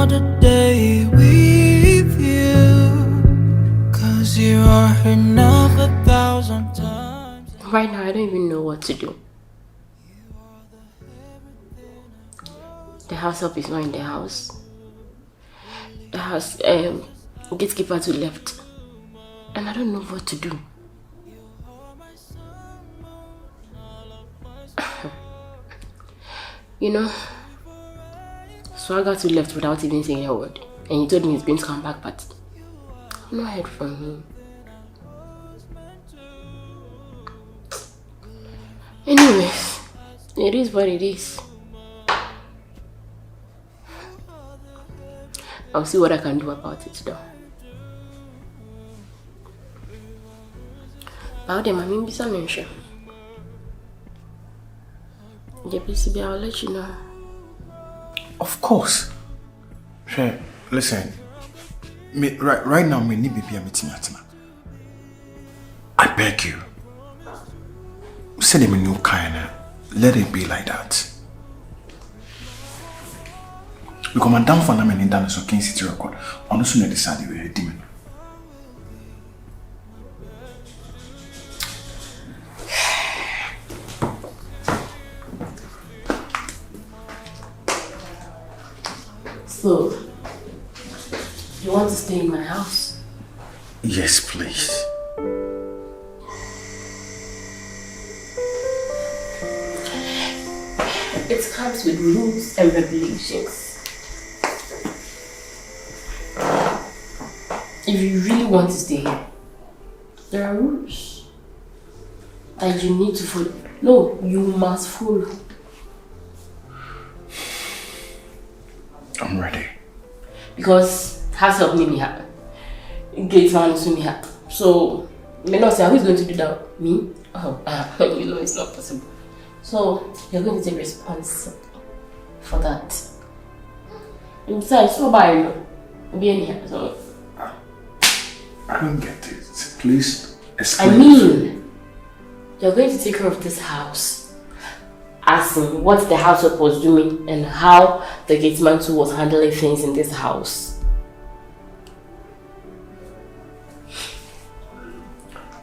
another day with you, 'cause you are enough 1,000 times. Right now, I don't even know what to do. The house help is not in the house. The house gatekeeper too left, and I don't know what to do. You know, Swagger too left without even saying a word, and he told me he's going to come back, but I've not heard from him. Anyways, it is what it is. I'll see what I can do about it though. About them, I mean, be some sure. JPCB, I'll let you know. Of course. Sure. Listen. Right now, me need baby meeting. I beg you. Send him a new kind. Let it be like that. Because Madame Fanaman in Dana so King City Record. Honestly, I decided we were a demon. So, you want to stay in my house? Yes, please. It comes with rules and regulations. If you really want to stay here, there are rules that you need to follow. No, you must follow. I'm ready. Because house help me happen. Gate man also me happen. So, may not say who's going to do that? Me? Oh, you know it's not possible. So, you're going to take responsibility for that. And besides, it's not by you. Be in here. So, I don't get it. Please explain. I mean, you're going to take care of this house. As in what the house help was doing and how the gate man too was handling things in this house.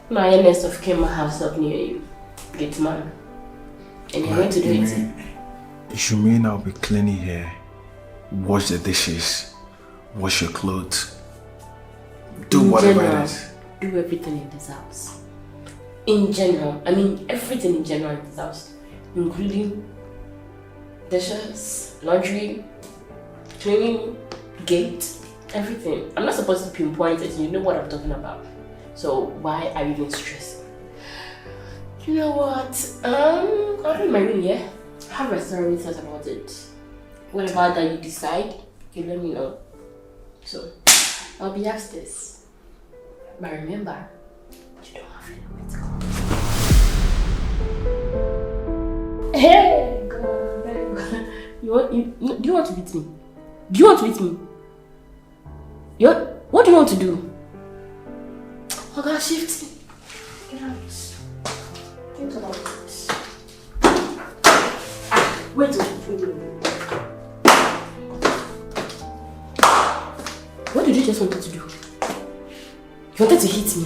My next of came my house up near you, gate man. And you're going to do it. You mean I'll be cleaning here, wash the dishes, wash your clothes, do whatever it is? Do everything in this house. In general, I mean everything in general in this house. Including dishes, laundry, cleaning, gate, everything. I'm not supposed to pinpoint it, you know what I'm talking about. So why are you even stressing? You know what? I'll be in my room, yeah? Have a story thought about it. Whatever that you decide, you let me know. So I'll be upstairs. But remember, you don't have anywhere to go. Hey, God, very good. Do you want to beat me? Do you want to beat me? What do you want to do? Oh God, shift. Get out. Get out. Wait. What did you just want to do? You wanted to hit me?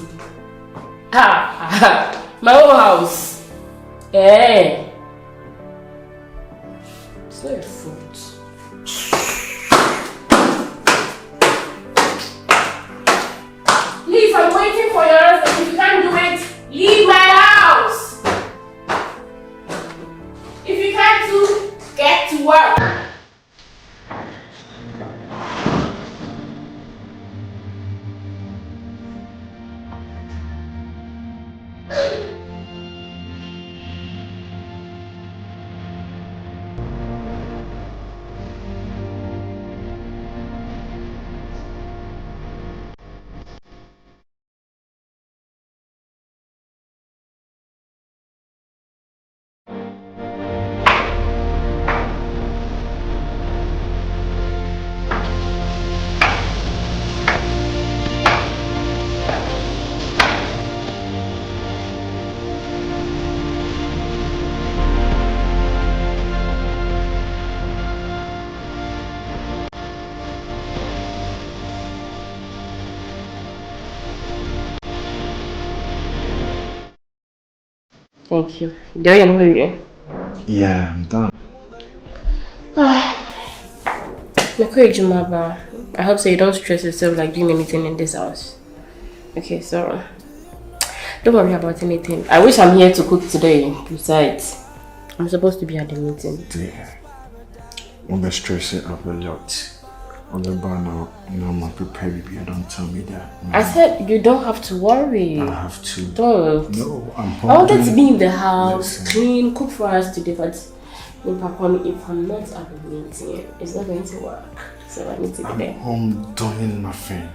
My own house. Hey. It's not your fault. Please, I'm waiting for your answer. If you can't do it, leave my house. If you can't do, get to work. Thank you. Do you know you? Yeah, I'm done. I hope so you don't stress yourself like doing anything in this house. Okay, so don't worry about anything. I wish I'm here to cook today. Besides, I'm supposed to be at the meeting. Yeah. I'm gonna stress it up a lot. On the bar now, I'm prepared. You don't tell me that. I said you don't have to worry. I have to. Don't. No, I'm hungry. I wanted to be in the house, Listen. clean, cook for us today, but if I'm not at the meeting, it's not going to work. So I need to be there. I'm home doing nothing.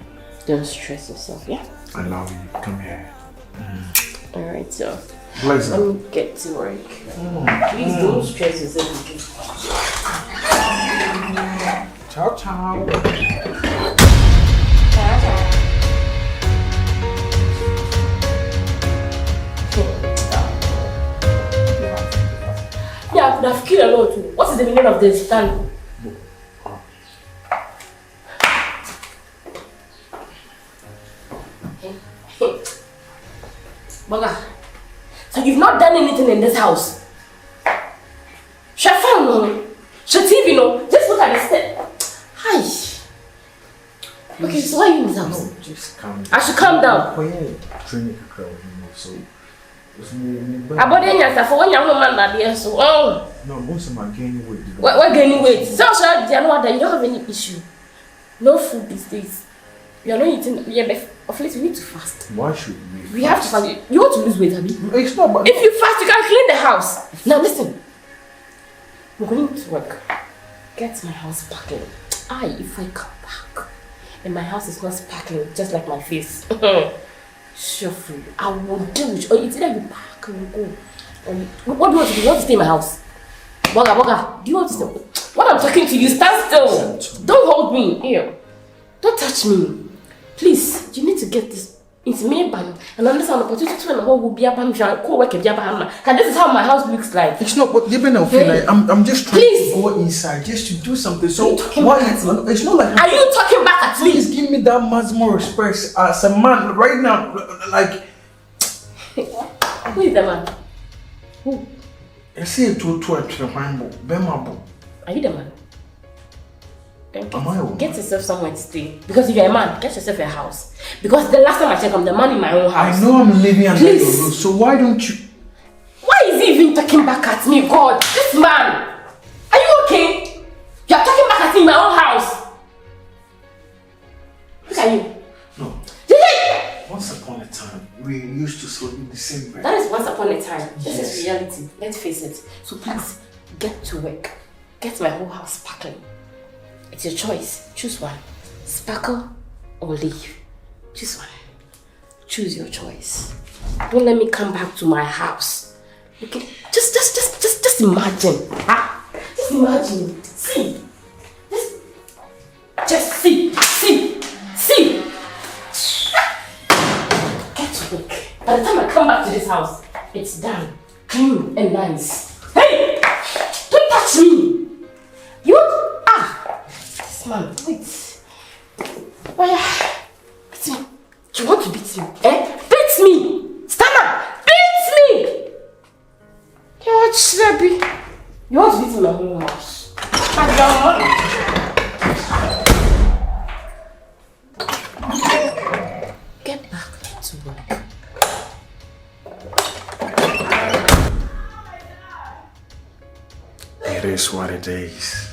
Don't stress yourself, yeah? I love you. Come here. Alright, so Pleasure. let me get to work. Please don't stress yourself. Ciao, ciao. Yeah, I could have killed a lot too. What is the meaning of this? Stand. Baga, so you've not done anything in this house? Shafan, no. TV, no. Just look at the step. Hi. Okay, so why are you in this house? No, just calm down. I should calm down. Oh, yeah. Training a crowd, so it's me. I bought any for when you're woman that there, so No, most of my gaining weight. we're gaining weight. So sure, you know that you don't have any issue. No food these days. You're not eating. Yeah, of least we need to fast. Why should we? We have to fast. You want to lose weight, Abby? It's not about. If you fast, you can clean the house. Now listen. We're going to work. Get my house packing. If I come back and my house is not sparkling, just like my face. Shuffle. I will do it. Or it's either you pack or you go. What do you want to do? You want to stay in my house? Boga, do you want to stay? When I'm talking to you, stand still. Don't hold me. Here. Don't touch me. Please, you need to get this into me and understand the opportunity to whole will be a bam co-work and this is how my house looks like. It's not what even I feel like I'm just trying to go inside just to do something. So why it's not like are you talking back at me? Please give me that much more respect as a man right now. Like who is the man? Who? I see it to Bemabo. Are you the man? Am I a woman? Get yourself somewhere to stay. Because if you're a man, get yourself a house. Because the last time I checked, I'm the man in my own house. I know I'm living under your roof, so why don't you? Why is he even talking back at me? God, this man! Are you okay? You're talking back at me in my own house. Look at you. No. Once upon a time, we used to sleep in the same bed. That is once upon a time. This Yes. is reality. Let's face it. So please, get to work. Get my whole house sparkling. It's your choice. Choose one. Sparkle or leave. Choose one. Choose your choice. Don't let me come back to my house. Okay? Just imagine. Just imagine. See. Just see. Get to work. By the time I come back to this house, it's done. Clean and nice. Hey! Don't touch me! You want? This man, wait. Why? Beat me. You want to beat me? Beat me! Stunna! Beat me! What, baby? You want to beat me in my whole house? Get back to work. It is what it is.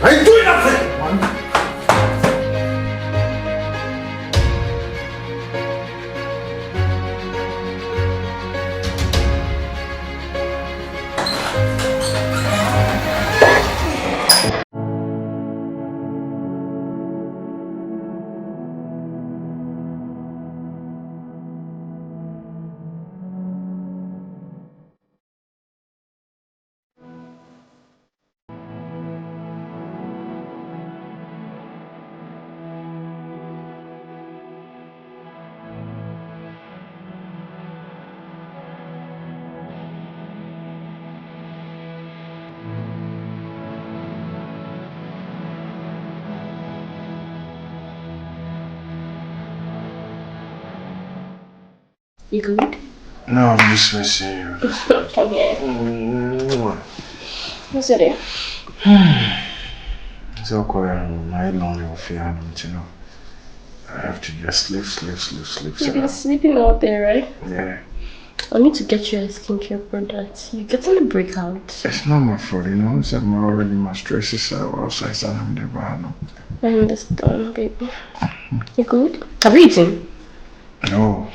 I ain't doing nothing, man. You good? No, I'm just missing you. Come here. What's it there? It's awkward. My lonely of you, you know. I have to just sleep. You've been sleeping out there, right? Yeah. I need to get you a skincare product. You're getting a breakout. It's not my fault, you know. It's already my stress is outside and I'm there, I understand, baby. You good? Have you eaten? No.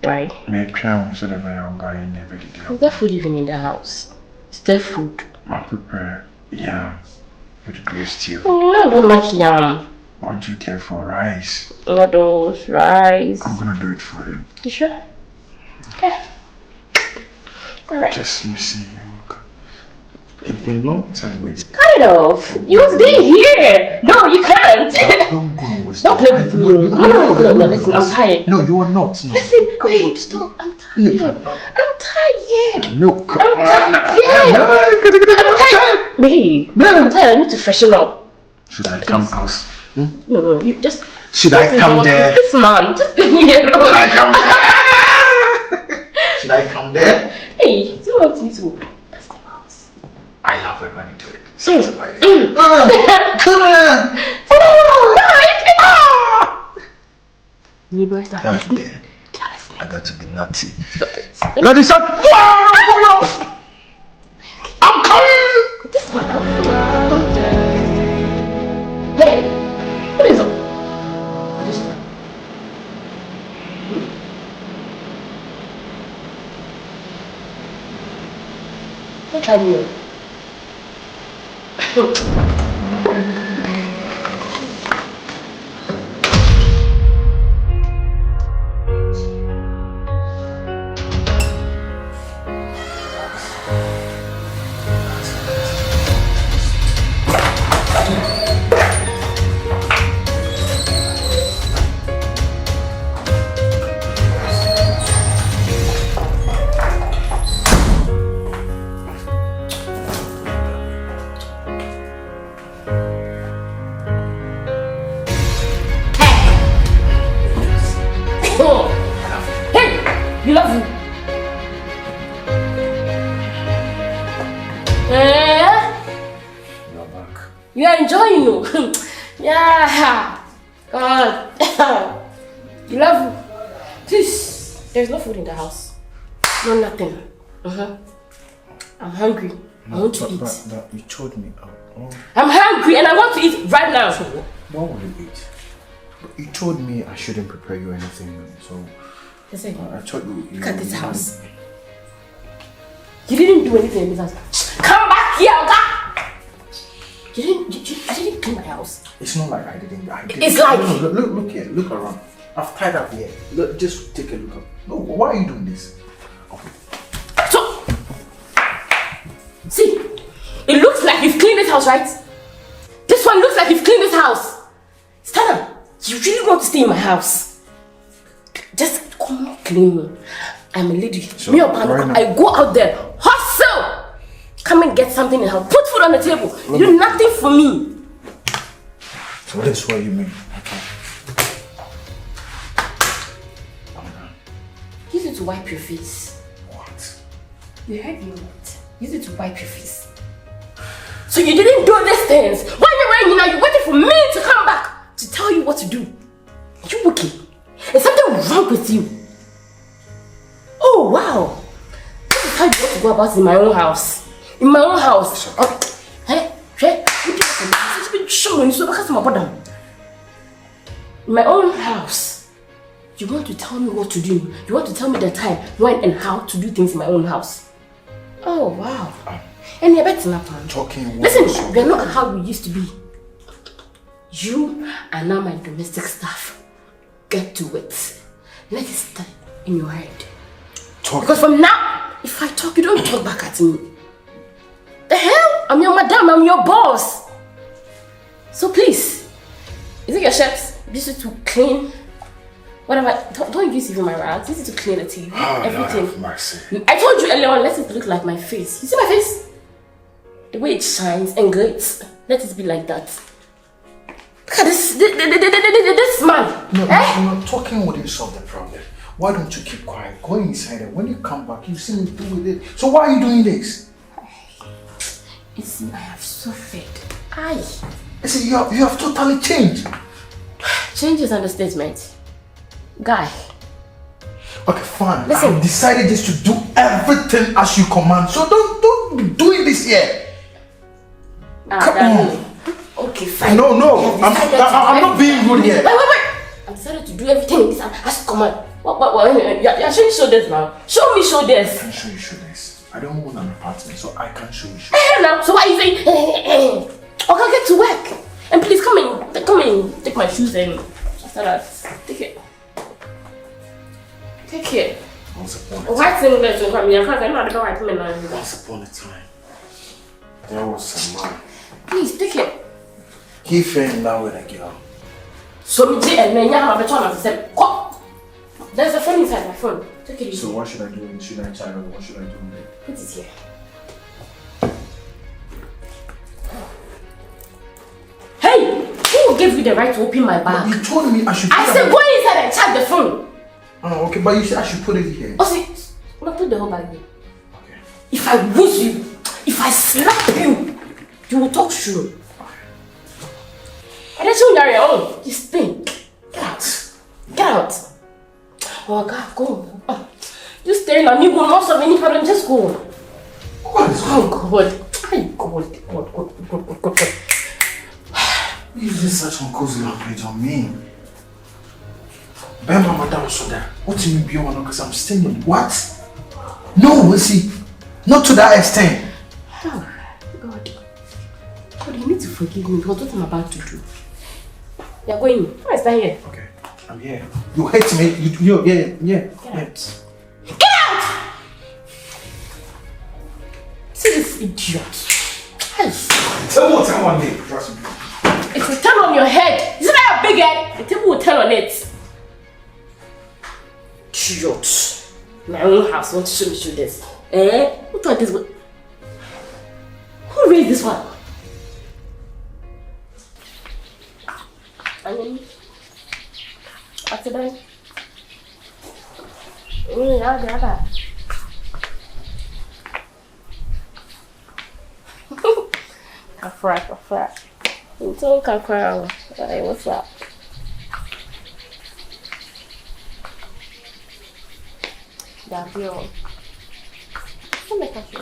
Why? Make sure so that I'm going never get Is there food even in the house? Is there food? I prepare yam with grilled stew. Oh, I don't like yam. What do you care for? Rice? Noodles, rice. I'm gonna do it for you. You sure? Okay. Alright. Just missing you. It's been a long time waiting. Cut it off. You was being here. No, you can't. Don't play with me. No, listen, I'm tired. No, you are not. No. Listen, wait, stop. I'm tired. I'm tired. No, come on. I'm tired. Babe, I'm tired. I need to freshen up. Should I come out? No, you just... Should I come there? This man, just leave me alone. Should I come there? Should I come there? Hey, do you want me to? I love it when you do it. Come on. I got to be naughty. Stop it. Naughty, stop! I'm coming! This one. Hey, what is up? Don't try me. You love you. You're back. You are enjoying you. Yeah. God. You love you. Please. There's no food in the house. No nothing. I'm hungry. I want to eat. But you told me. I'm hungry and I want to eat right now. What will you eat? You told me I shouldn't prepare you anything, so Listen, I told you. look at this house. You didn't do anything in this house. Come back here, okay? You didn't clean my house. It's not like I didn't. It's like no, look here, look around. I've tied up here. Look, just take a look up. No, why are you doing this? So, see, it looks like you've cleaned this house, right? This one looks like you've cleaned this house. Stunna, you really want to stay in my house? Just come on, clean me. I'm a lady. So, Me or Pano, I go out there, hustle. Come and get something in the house. Put food on the table. You do nothing for me. So that's what you mean. Okay. Use it to wipe your face. What? You heard me right. Use it to wipe your face. So you didn't do these things. Why are you wearing now? You're waiting for me to come back to tell you what to do. Are you okay? There's something wrong with you. Oh wow. This is how you want to go about in my own house. In my own house. Hey, in my own house. You want to tell me what to do. You want to tell me the time, when and how to do things in my own house. Oh wow. And you're better not talking. Listen, we're not how we used to be. You are now my domestic staff. Get to it. Let it stay in your head. Talk. Because from now, if I talk, you don't talk back at me. The hell? I'm your madam, I'm your boss. So please, is it your shirts? Use it to clean. Whatever. Don't use even my rags. Use it to clean the TV. Everything. Lord, mercy. I told you earlier on, let it look like my face. You see my face? The way it shines and glitters. Let it be like that. Look at this man. No, I'm not talking wouldn't solve the problem. Why don't you keep quiet? Go inside and when you come back, you see me do with it. So why are you doing this? You see, I have suffered. Aye. I see, you have totally changed. Change is understatement. Guy. Okay, fine. Listen. I've decided just to do everything as you command. So don't be doing this here. Come on. Okay, fine. No. I'm not being rude here. Wait. I decided to do everything in this as command. What? You're showing shoulders now. Show me shoulders. I can show you shoulders. I don't own an apartment, so I can't show you shoulders. Now, so why are you saying, okay, get to work. And please come in, take my shoes and after that, take it. Take it. Once upon a time. White singlet and come here. I'm not going to white men. Once upon a time, there was a man. Please, take it. He fell in love with a girl. So me and then you have a chance to say, there's a phone inside my phone. Take it easy. So what should I do? Should I charge or what should I do? Put it here. Hey! Who gave you the right to open my bag? You told me I should. I said go inside and charge the phone. Oh, okay, but you said I should put it here. Oh, see, not put the whole bag here. Okay. If I lose you, if I slap you, you will talk true. And that's when you're your own. You stink. Get out. Get out. Oh God, go. Oh. You staring at me will not solve any problem. Just go. What is Oh God. Oh God. You use such uncozy language on me. Ben Mama down so that. What do you mean beyond because I'm stinging? What? No, see. Not to that extent. Oh God. God, you need to forgive me because what I'm about to do. You're going. Where is that here? Okay, I'm here. You hate me. Yeah. Get out. Get out! See this idiot. Tell me what time on me. Trust me. It will turn on your head. Isn't that a big head? The table will turn on it. Idiot. My own house wants to show me this. Who taught this one? Who raised this one? And then after that, yeah. Kafra. Don't kafra. Hey, what's up? That's your. Let me catch you.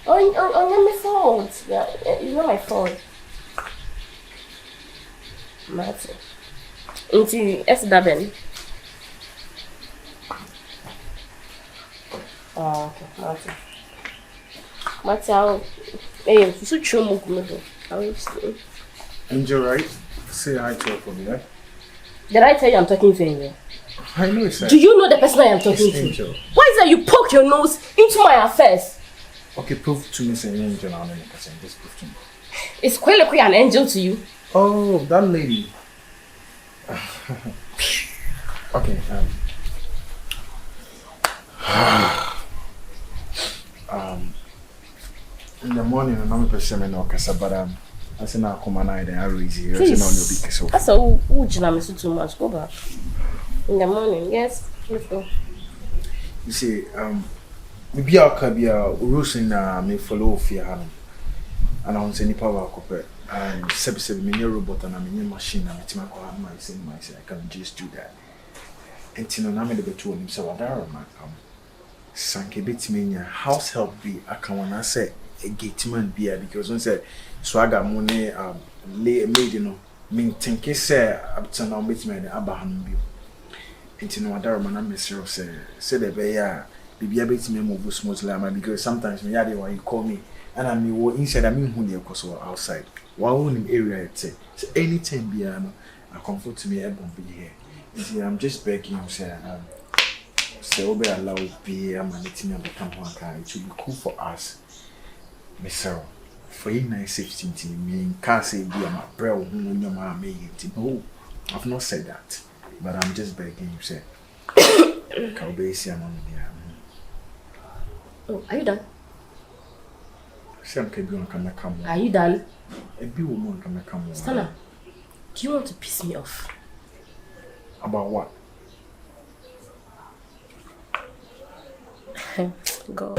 On my phone. Yeah, it's not my phone. Martin. Into SW. Oh, okay, Martin. Hey, you should show me. Angel, right? Say hi to her for me, right? Did I tell you I'm talking to Angel? I know it's Do you know the person I am talking to? Angel. Why is that you poke your nose into my affairs? Okay, prove to me saying Angel now, just prove to me. Is Kwele an angel to you? Oh, that lady. Okay, in the morning, I'm not person no kasa, but I say now come and I raise here. Please. That's a who too much. Go back. In the morning, yes. Let's go. You see, maybe I'll be a rules in me follow Afya, and I want to say power copper and 7 million robot and a mini machine and it's my I can just do that. And Tino Name the two him so I sank bit me house help be I can wanna say a gateman beer because one said swagger money lay made mean think say up to now bit me Abraham be. And Tino Adarman and Mr. say the bear be a bit me move smoothly because sometimes me yadi why you call me and I mean inside I mean who they cause outside. One area so anytime be I comfort to me everyone be here. You see, I'm just begging you, say Obe allow be a man letting me become one guy. It should be cool for us. Miss Sarah, for you nice safety to me, can't say be a my prayer when your mama made it. No, I've not said that. But I'm just begging you, say Oh, are you done? Sam can be on come. Are you done? A bit woman can come. Stunna, do you want to piss me off? About what? Go.